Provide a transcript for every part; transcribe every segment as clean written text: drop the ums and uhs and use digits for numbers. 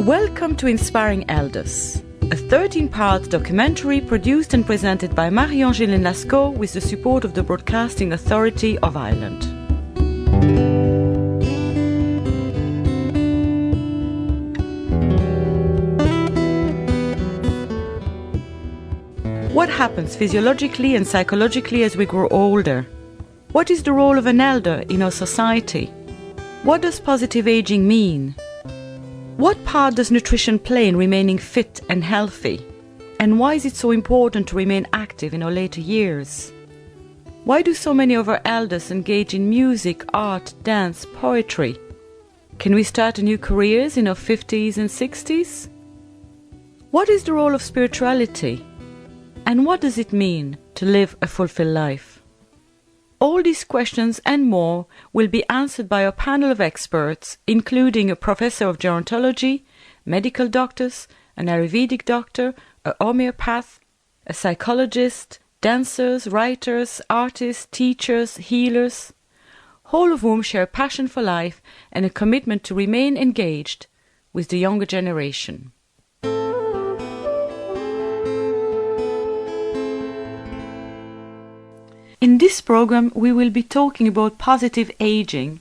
Welcome to Inspiring Elders, a 13-part documentary produced and presented by Marie-Angèle Lascaux with the support of the Broadcasting Authority of Ireland. What happens physiologically and psychologically as we grow older? What is the role of an elder in our society? What does positive aging mean? What part does nutrition play in remaining fit and healthy? And why is it so important to remain active in our later years? Why do so many of our elders engage in music, art, dance, poetry? Can we start new careers in our 50s and 60s? What is the role of spirituality? And what does it mean to live a fulfilled life? All these questions and more will be answered by a panel of experts, including a professor of gerontology, medical doctors, an Ayurvedic doctor, a homeopath, a psychologist, dancers, writers, artists, teachers, healers, all of whom share a passion for life and a commitment to remain engaged with the younger generation. In this program, we will be talking about positive aging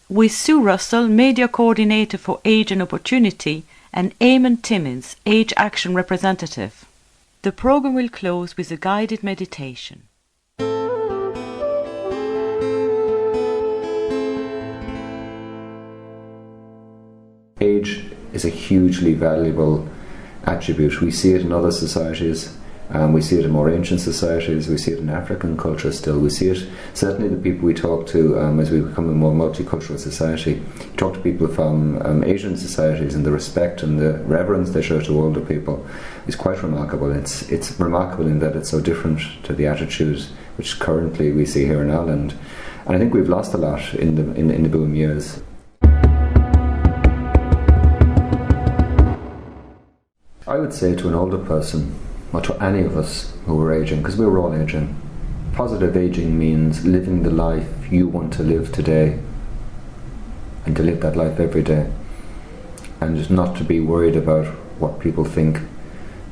with Sue Russell, Media Coordinator for Age and Opportunity, and Eamon Timmins, Age Action Representative. The program will close with a guided meditation. Age is a hugely valuable attribute. We see it in other societies. We see it in more ancient societies, we see it in African culture still, we see it, certainly the people we talk to as we become a more multicultural society, talk to people from Asian societies, and the respect and the reverence they show to older people is quite remarkable. It's remarkable in that it's so different to the attitude which currently we see here in Ireland, and I think we've lost a lot in the boom years. I would say to an older person, or to any of us who are aging, because we're all aging, positive aging means living the life you want to live today, and to live that life every day, and just not to be worried about what people think,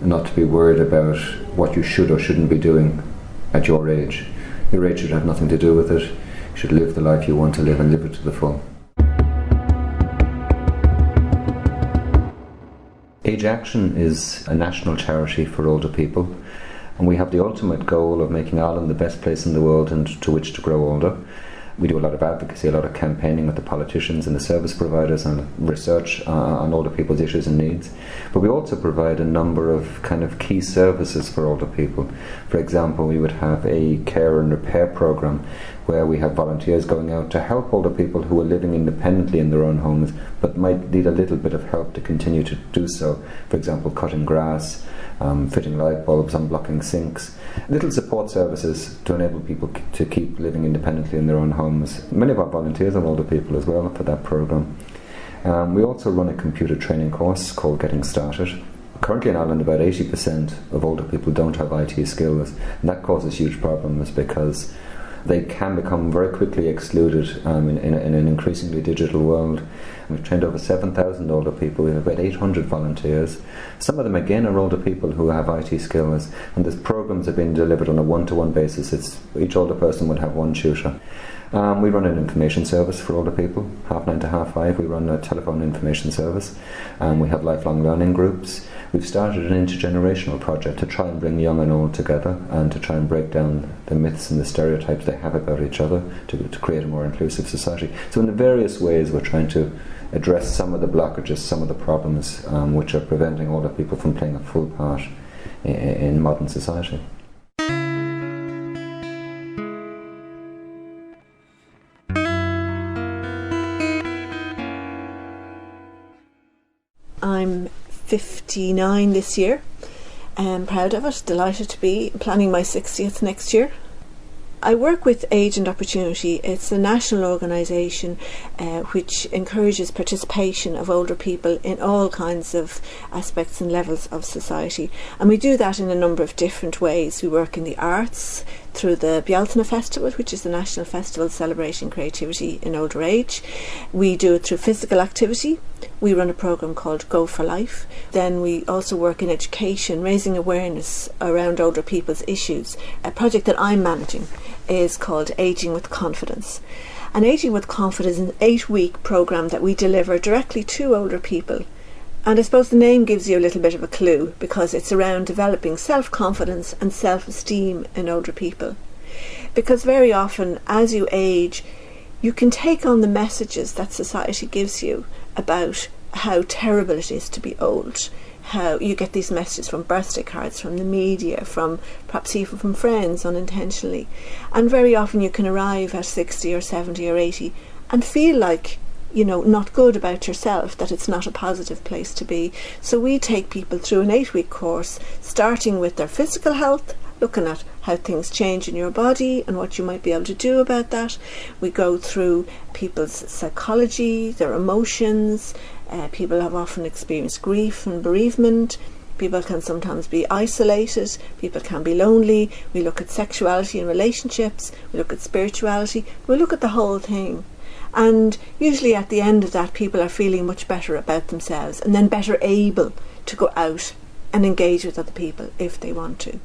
and not to be worried about what you should or shouldn't be doing at your age. Your age should have nothing to do with it. You should live the life you want to live and live it to the full. Age Action is a national charity for older people, and we have the ultimate goal of making Ireland the best place in the world and to which to grow older. We do a lot of advocacy, a lot of campaigning with the politicians and the service providers, and research on older people's issues and needs. But we also provide a number of kind of key services for older people. For example, we would have a care and repair program where we have volunteers going out to help older people who are living independently in their own homes but might need a little bit of help to continue to do so. For example, cutting grass, fitting light bulbs, unblocking sinks, little support services to enable people to keep living independently in their own homes. Many of our volunteers are older people as well for that program. We also run a computer training course called Getting Started. Currently in Ireland, about 80% of older people don't have IT skills, and that causes huge problems because they can become very quickly excluded in an increasingly digital world. We've trained over 7,000 older people. We have about 800 volunteers. Some of them, again, are older people who have IT skills, and these programs are being delivered on a one-to-one basis. Each older person would have one tutor. We run an information service for older people, 9:30 to 5:30. We run a telephone information service. We have lifelong learning groups. We've started an intergenerational project to try and bring young and old together and to try and break down the myths and the stereotypes they have about each other to create a more inclusive society. So in the various ways we're trying to address some of the blockages, some of the problems which are preventing older people from playing a full part in modern society. I'm 59 this year. I'm proud of it, delighted to be planning my 60th next year. I work with Age and Opportunity. It's a national organisation which encourages participation of older people in all kinds of aspects and levels of society. And we do that in a number of different ways. We work in the arts, through the Bealtaine Festival, which is the national festival celebrating creativity in older age. We do it through physical activity. We run a programme called Go for Life. Then we also work in education, raising awareness around older people's issues. A project that I'm managing is called Ageing with Confidence. And Ageing with Confidence is an 8-week programme that we deliver directly to older people. And I suppose the name gives you a little bit of a clue, because it's around developing self-confidence and self-esteem in older people. Because very often, as you age, you can take on the messages that society gives you about how terrible it is to be old. How you get these messages from birthday cards, from the media, from perhaps even from friends unintentionally. And very often you can arrive at 60 or 70 or 80 and feel like, not good about yourself, that it's not a positive place to be. So we take people through an 8-week course, starting with their physical health, looking at how things change in your body and what you might be able to do about that. We go through people's psychology, their emotions. People have often experienced grief and bereavement. People can sometimes be isolated. People can be lonely. We look at sexuality and relationships. We look at spirituality. We look at the whole thing. And usually at the end of that, people are feeling much better about themselves and then better able to go out and engage with other people if they want to.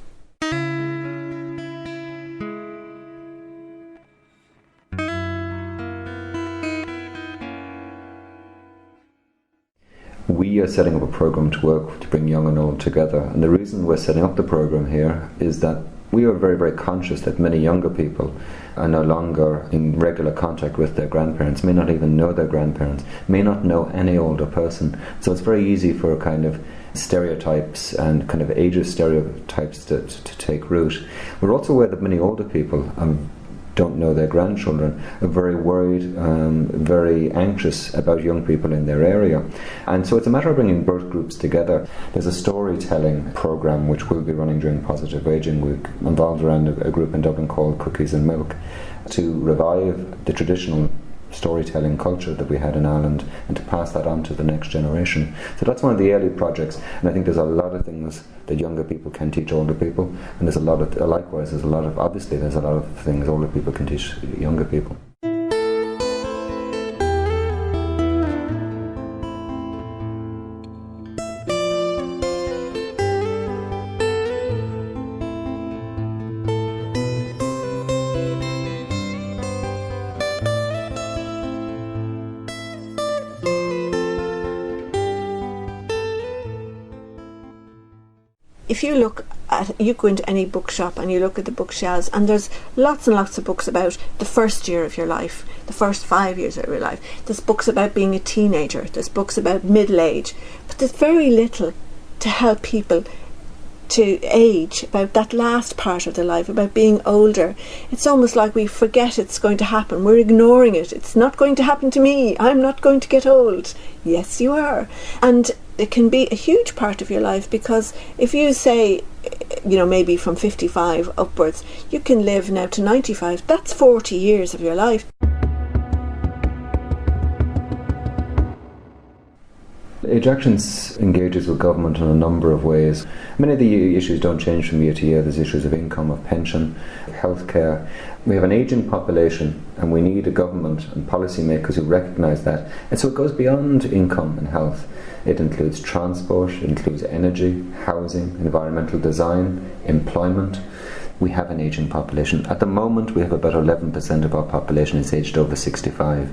We are setting up a programme to work to bring young and old together, and the reason we're setting up the programme here is that we are very, very conscious that many younger people are no longer in regular contact with their grandparents, may not even know their grandparents, may not know any older person. So it's very easy for kind of stereotypes and kind of ageist stereotypes to take root. We're also aware that many older people don't know their grandchildren, are very worried, very anxious about young people in their area. And so it's a matter of bringing both groups together. There's a storytelling programme which we'll be running during Positive Ageing Week, involved around a group in Dublin called Cookies and Milk, to revive the traditional storytelling culture that we had in Ireland and to pass that on to the next generation. So that's one of the early projects, and I think there's a lot of things that younger people can teach older people, and there's a lot of things older people can teach younger people. If you go into any bookshop and you look at the bookshelves, and there's lots and lots of books about the first year of your life, the first 5 years of your life. There's books about being a teenager, there's books about middle age, but there's very little to help people to age, about that last part of their life, about being older. It's almost like we forget it's going to happen. We're ignoring it. It's not going to happen to me. I'm not going to get old. Yes, you are. And it can be a huge part of your life, because if you say, maybe from 55 upwards, you can live now to 95. That's 40 years of your life. Age Actions engages with government in a number of ways. Many of the issues don't change from year to year. There's issues of income, of pension, healthcare. We have an ageing population, and we need a government and policymakers who recognise that. And so it goes beyond income and health. It includes transport, it includes energy, housing, environmental design, employment. We have an ageing population. At the moment, we have about 11% of our population is aged over 65.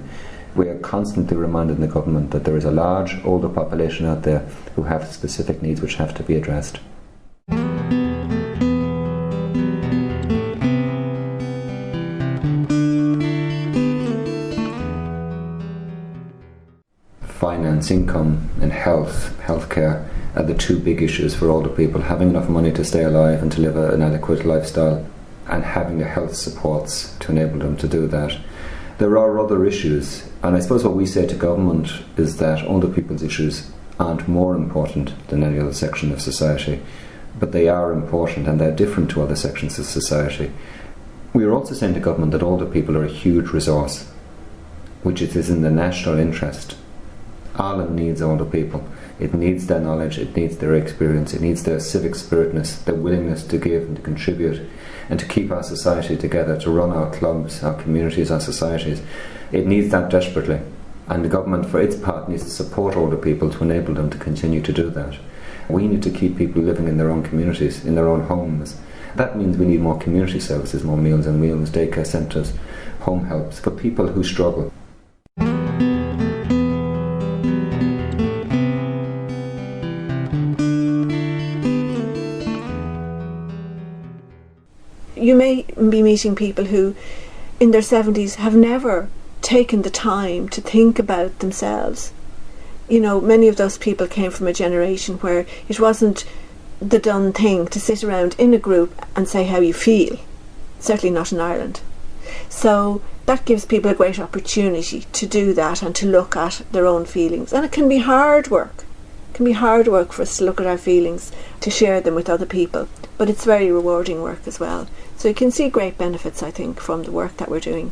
We are constantly reminding the government that there is a large older population out there who have specific needs which have to be addressed. Finance, income and healthcare are the two big issues for older people. Having enough money to stay alive and to live an adequate lifestyle, and having the health supports to enable them to do that. There are other issues, and I suppose what we say to government is that older people's issues aren't more important than any other section of society, but they are important and they're different to other sections of society. We are also saying to government that older people are a huge resource, which it is in the national interest. Ireland needs older people. It needs their knowledge, it needs their experience, it needs their civic spiritness, their willingness to give and to contribute and to keep our society together, to run our clubs, our communities, our societies. It needs that desperately. And the government, for its part, needs to support older people to enable them to continue to do that. We need to keep people living in their own communities, in their own homes. That means we need more community services, more Meals on Wheels, daycare centres, home helps for people who struggle. You may be meeting people who, in their 70s, have never taken the time to think about themselves. You know, many of those people came from a generation where it wasn't the done thing to sit around in a group and say how you feel. Certainly not in Ireland. So that gives people a great opportunity to do that and to look at their own feelings. And it can be hard work. It can be hard work for us to look at our feelings, to share them with other people. But it's very rewarding work as well. So you can see great benefits, I think, from the work that we're doing.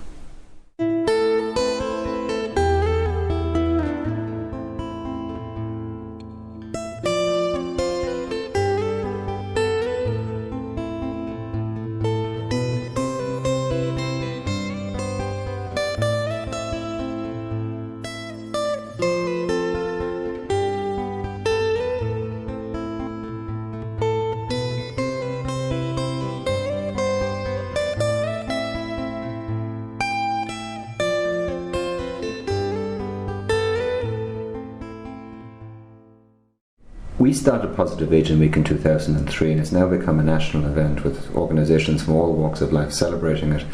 We started Positive Aging Week in 2003, and it's now become a national event with organisations from all walks of life celebrating it.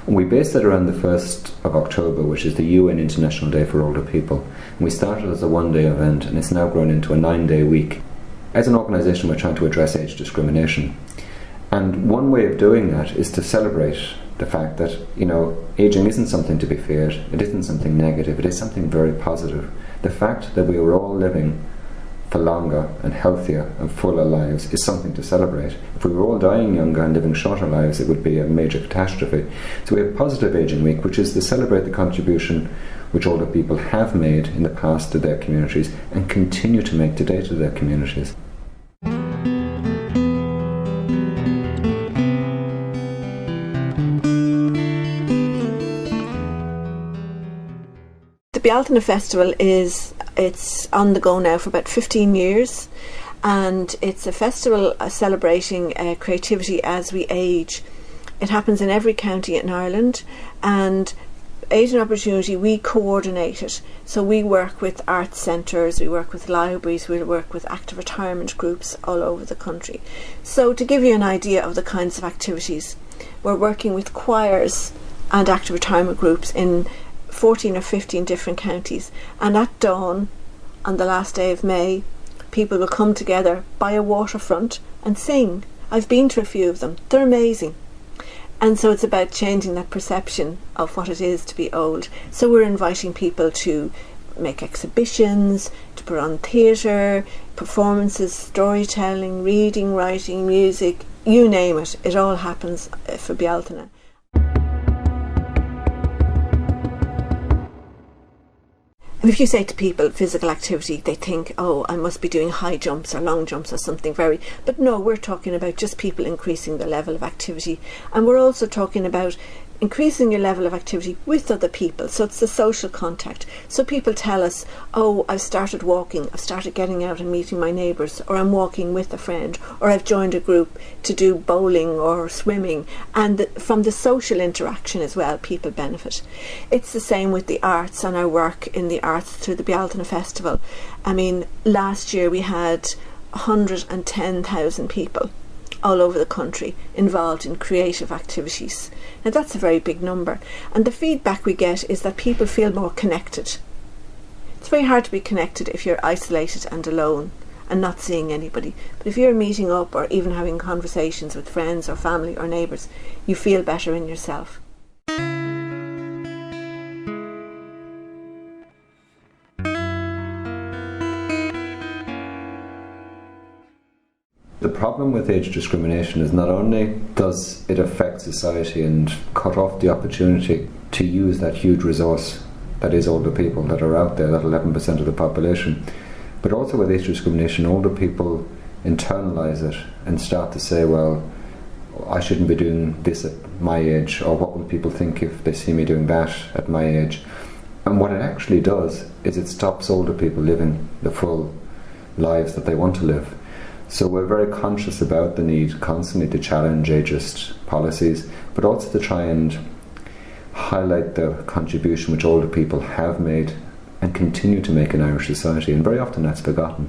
And we based it around the 1st of October, which is the UN International Day for Older People. And we started as a one-day event, and it's now grown into a 9-day week. As an organisation, we're trying to address age discrimination. And one way of doing that is to celebrate the fact that, you know, ageing isn't something to be feared, it isn't something negative, it is something very positive. The fact that we are all living for longer and healthier and fuller lives is something to celebrate. If we were all dying younger and living shorter lives, it would be a major catastrophe. So we have Positive Aging Week, which is to celebrate the contribution which older people have made in the past to their communities and continue to make today to their communities. The Bealtaine Festival it's on the go now for about 15 years, and it's a festival celebrating creativity as we age. It happens in every county in Ireland, and Age and Opportunity, we coordinate it. So we work with arts centres, we work with libraries, we work with active retirement groups all over the country. So to give you an idea of the kinds of activities, we're working with choirs and active retirement groups in 14 or 15 different counties, and at dawn on the last day of May people will come together by a waterfront and sing. I've been to a few of them, they're amazing. And so it's about changing that perception of what it is to be old. So we're inviting people to make exhibitions, to put on theatre, performances, storytelling, reading, writing, music, you name it, it all happens for Bealtaine. If you say to people physical activity, they think, oh, I must be doing high jumps or long jumps or something very... But no, we're talking about just people increasing the level of activity. And we're also talking about increasing your level of activity with other people. So it's the social contact. So people tell us, oh, I've started walking, I've started getting out and meeting my neighbours, or I'm walking with a friend, or I've joined a group to do bowling or swimming. And from the social interaction as well, people benefit. It's the same with the arts and our work in the arts through the Bealtaine Festival. I mean, last year we had 110,000 people all over the country involved in creative activities. Now that's a very big number, and the feedback we get is that people feel more connected. It's very hard to be connected if you're isolated and alone and not seeing anybody, but if you're meeting up or even having conversations with friends or family or neighbours, you feel better in yourself. The problem with age discrimination is not only does it affect society and cut off the opportunity to use that huge resource that is older people that are out there, that 11% of the population, But also with age discrimination, older people internalise it and start to say, well, I shouldn't be doing this at my age, or what will people think if they see me doing that at my age? And what it actually does is it stops older people living the full lives that they want to live. So we're very conscious about the need constantly to challenge ageist policies, but also to try and highlight the contribution which older people have made and continue to make in Irish society, and very often that's forgotten.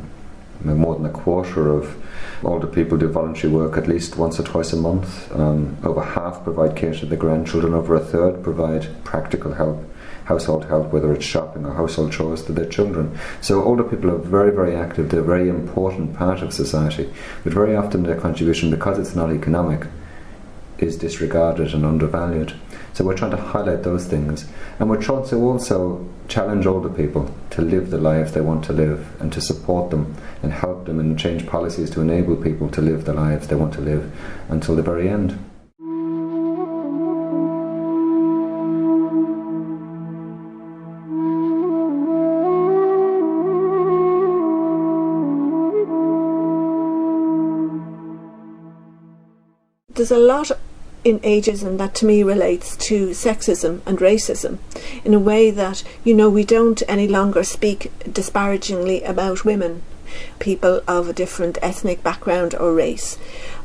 I mean, more than a quarter of older people do voluntary work at least once or twice a month. Over half provide care to their grandchildren. Over a third provide practical help, household help, whether it's shopping or household chores, to their children. So older people are very, very active. They're a very important part of society. But very often their contribution, because it's not economic, is disregarded and undervalued. So we're trying to highlight those things, and we're trying to also challenge older people to live the lives they want to live, and to support them and help them and change policies to enable people to live the lives they want to live until the very end. There's a lot in ageism that to me relates to sexism and racism, in a way that, we don't any longer speak disparagingly about women, people of a different ethnic background or race.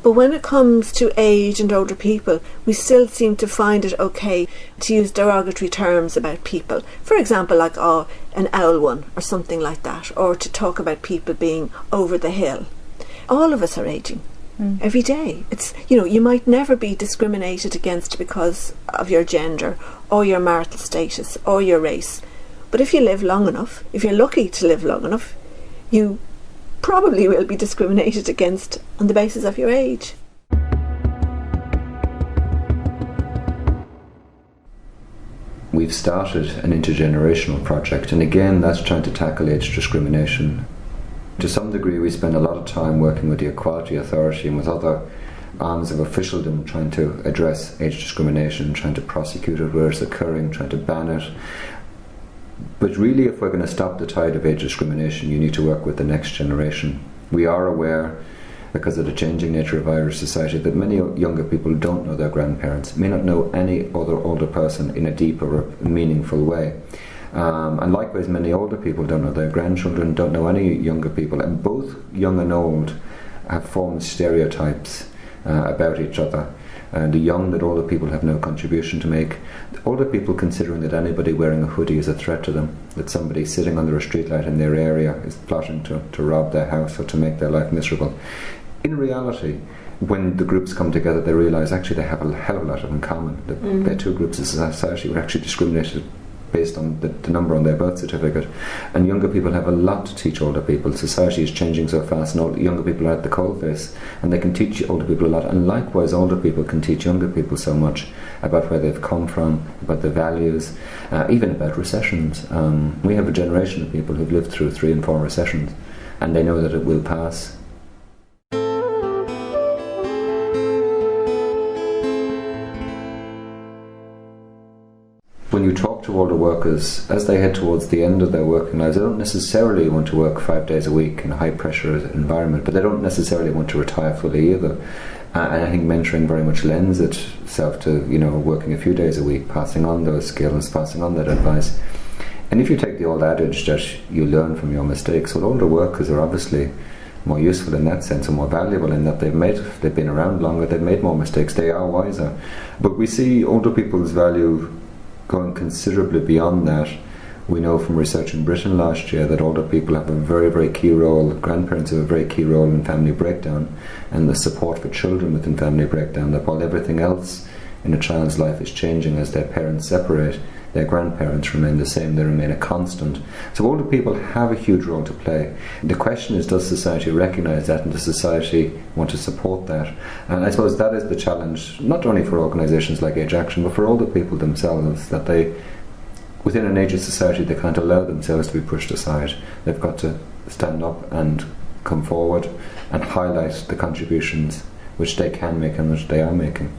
But when it comes to age and older people, we still seem to find it okay to use derogatory terms about people. For example, like, an owl one, or something like that, or to talk about people being over the hill. All of us are aging. Every day. It's, you might never be discriminated against because of your gender or your marital status or your race. But if you live long enough, if you're lucky to live long enough, you probably will be discriminated against on the basis of your age. We've started an intergenerational project, and again that's trying to tackle age discrimination. To some degree, we spend a lot of time working with the Equality Authority and with other arms of officialdom trying to address age discrimination, trying to prosecute it where it's occurring, trying to ban it. But really, if we're going to stop the tide of age discrimination, you need to work with the next generation. We are aware, because of the changing nature of Irish society, that many younger people don't know their grandparents, may not know any other older person in a deep or a meaningful way. And likewise, many older people don't know their grandchildren, don't know any younger people, and both young and old have formed stereotypes about each other. The young, that older people have no contribution to make. The older people considering that anybody wearing a hoodie is a threat to them, that somebody sitting under a streetlight in their area is plotting to rob their house or to make their life miserable. In reality, when the groups come together, they realise actually they have a hell of a lot in common. Their two groups of society were actually discriminated based on the number on their birth certificate. And younger people have a lot to teach older people. Society is changing so fast, and younger people are at the coalface, and they can teach older people a lot. And likewise, older people can teach younger people so much about where they've come from, about their values, even about recessions. We have a generation of people who've lived through 3 and 4 recessions, and they know that it will pass. When you talk to older workers, as they head towards the end of their working lives, they don't necessarily want to work 5 days a week in a high pressure environment, but they don't necessarily want to retire fully either. And I think mentoring very much lends itself to, working a few days a week, passing on those skills, passing on that advice. And if you take the old adage that you learn from your mistakes, well, older workers are obviously more useful in that sense, and more valuable in that they've been around longer, they've made more mistakes, they are wiser. But we see older people's value going considerably beyond that. We know from research in Britain last year that older people have a very, very key role, grandparents have a very key role in family breakdown and the support for children within family breakdown, that while everything else in a child's life is changing as their parents separate, their grandparents remain the same, they remain a constant. So older people have a huge role to play. The question is, does society recognise that, and does society want to support that? And I suppose that is the challenge, not only for organisations like Age Action, but for older people themselves, that they, within an ageist society, they can't allow themselves to be pushed aside. They've got to stand up and come forward and highlight the contributions which they can make and which they are making.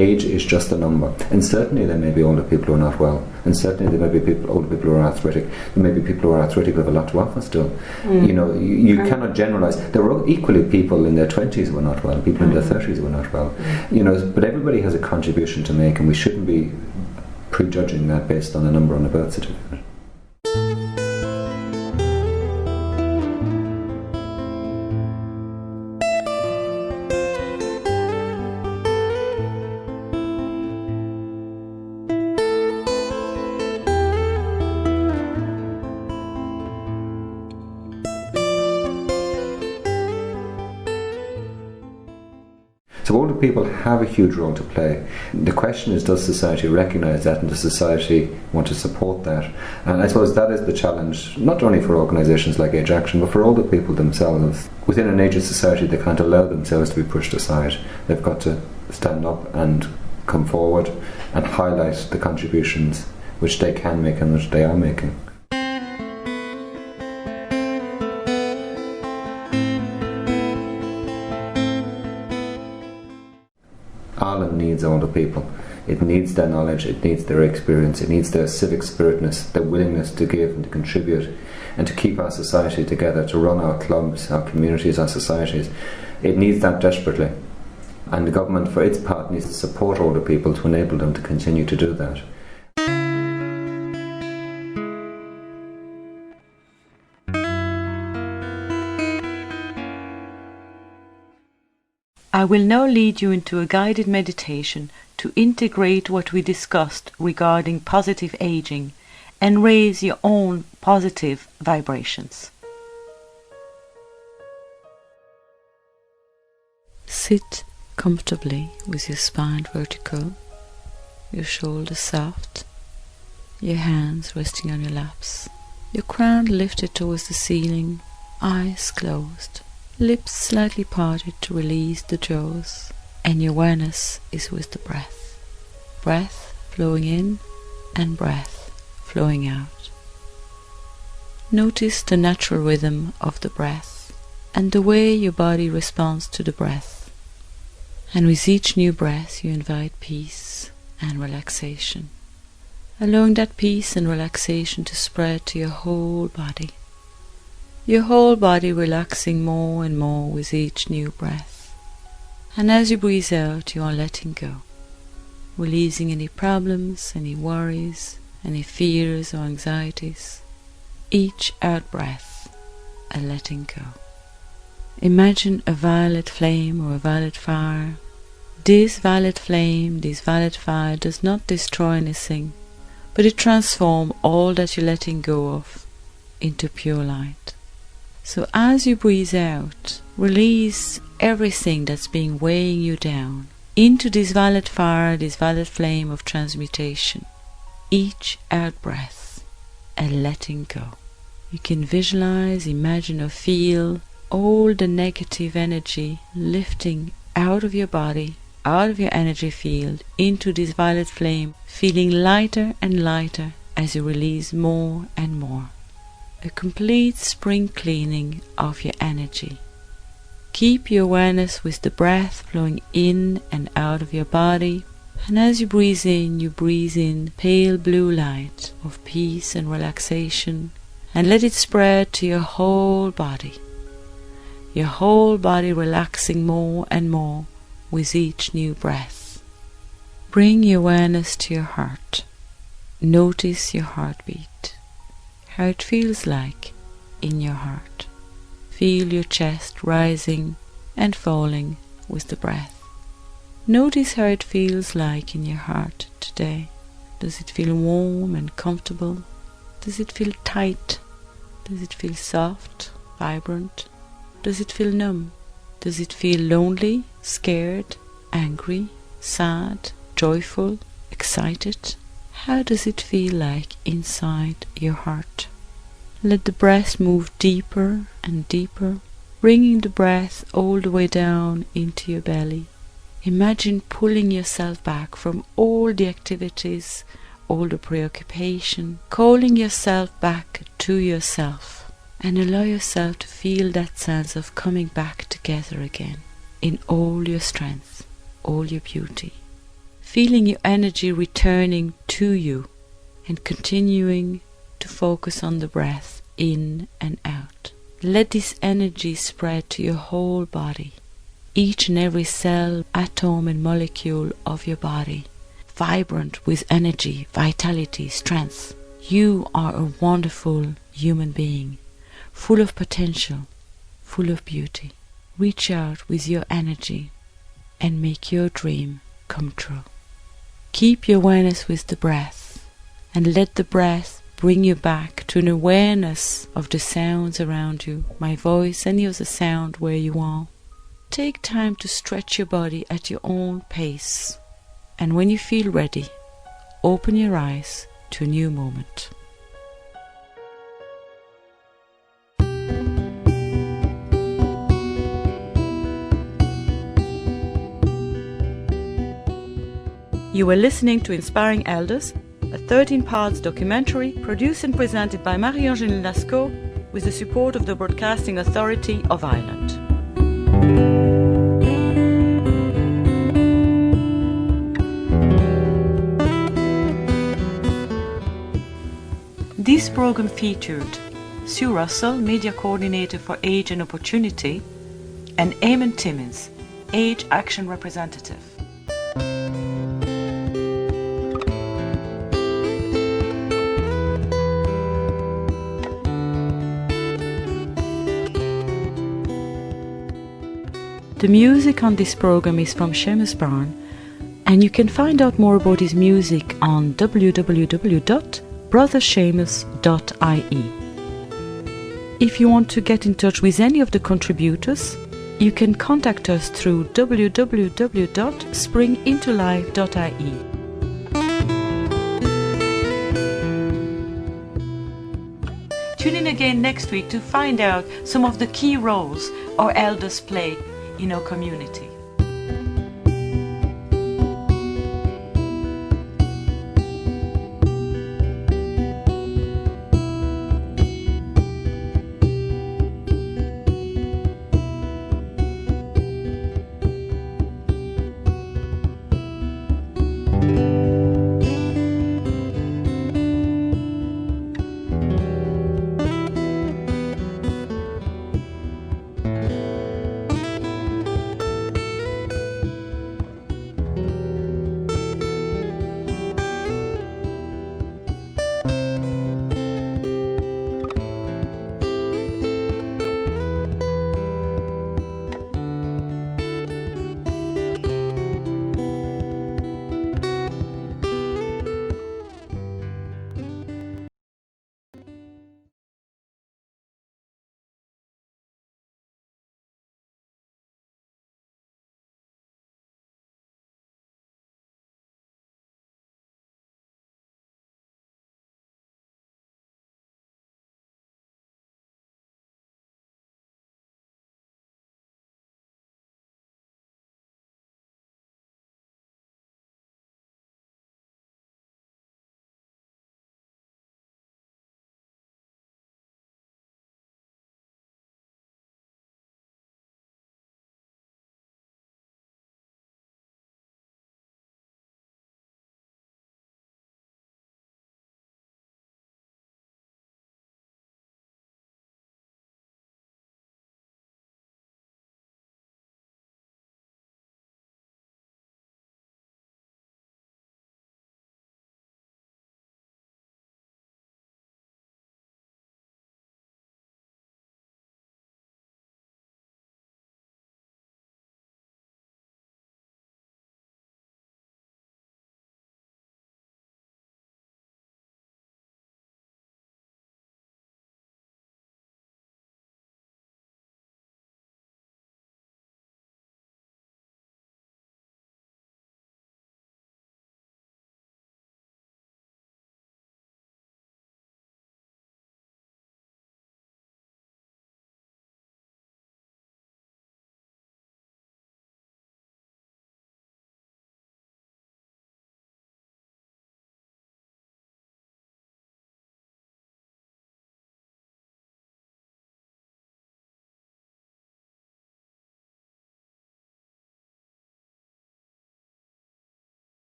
age is just a number. And certainly there may be older people who are not well. And certainly there may be older people who are arthritic. There may be people who are arthritic who have a lot to offer still. You know, you cannot generalise. There were equally people in their 20s who were not well, people in their 30s who were not well. You know, but everybody has a contribution to make, and we shouldn't be prejudging that based on a number on a birth certificate. So older people have a huge role to play. The question is, does society recognise that, and does society want to support that? And I suppose that is the challenge, not only for organisations like Age Action, but for older people themselves. Within an aged society, they can't allow themselves to be pushed aside. They've got to stand up and come forward and highlight the contributions which they can make and which they are making. Ireland needs older people. It needs their knowledge, it needs their experience, it needs their civic spiritness, their willingness to give and to contribute and to keep our society together, to run our clubs, our communities, our societies. It needs that desperately. And the government, for its part, needs to support older people to enable them to continue to do that. I will now lead you into a guided meditation to integrate what we discussed regarding positive aging and raise your own positive vibrations. Sit comfortably with your spine vertical, your shoulders soft, your hands resting on your laps, your crown lifted towards the ceiling, eyes closed. Lips slightly parted to release the jaws, and your awareness is with the breath. Breath flowing in and breath flowing out. Notice the natural rhythm of the breath and the way your body responds to the breath. And with each new breath you invite peace and relaxation, allowing that peace and relaxation to spread to your whole body. Your whole body relaxing more and more with each new breath. And as you breathe out, you are letting go, releasing any problems, any worries, any fears or anxieties. Each out breath, a letting go. Imagine a violet flame or a violet fire. This violet flame, this violet fire does not destroy anything, but it transforms all that you're letting go of into pure light. So as you breathe out, release everything that's been weighing you down into this violet fire, this violet flame of transmutation. Each out breath, a letting go. You can visualize, imagine or feel all the negative energy lifting out of your body, out of your energy field, into this violet flame, feeling lighter and lighter as you release more and more. A complete spring cleaning of your energy. Keep your awareness with the breath flowing in and out of your body, and as you breathe in pale blue light of peace and relaxation, and let it spread to your whole body. Your whole body relaxing more and more with each new breath. Bring your awareness to your heart. Notice your heartbeat. How it feels like in your heart. Feel your chest rising and falling with the breath. Notice how it feels like in your heart today. Does it feel warm and comfortable? Does it feel tight? Does it feel soft, vibrant? Does it feel numb? Does it feel lonely, scared, angry, sad, joyful, excited? How does it feel like inside your heart? Let the breath move deeper and deeper, bringing the breath all the way down into your belly. Imagine pulling yourself back from all the activities, all the preoccupation, calling yourself back to yourself, and allow yourself to feel that sense of coming back together again in all your strength, all your beauty. feeling your energy returning to you and continuing to focus on the breath in and out. Let this energy spread to your whole body, each and every cell, atom and molecule of your body, vibrant with energy, vitality, strength. You are a wonderful human being, full of potential, full of beauty. Reach out with your energy and make your dream come true. Keep your awareness with the breath and let the breath bring you back to an awareness of the sounds around you, my voice, any other sound where you are. Take time to stretch your body at your own pace, and when you feel ready, open your eyes to a new moment. You were listening to Inspiring Elders, a 13-part documentary produced and presented by Marie-Angèle Lascaux with the support of the Broadcasting Authority of Ireland. This program featured Sue Russell, Media Coordinator for Age and Opportunity, and Eamon Timmins, Age Action Representative. The music on this program is from Seamus Brown, and you can find out more about his music on www.brotherseamus.ie. If you want to get in touch with any of the contributors, you can contact us through www.springintolife.ie. Tune in again next week to find out some of the key roles our elders play in our community.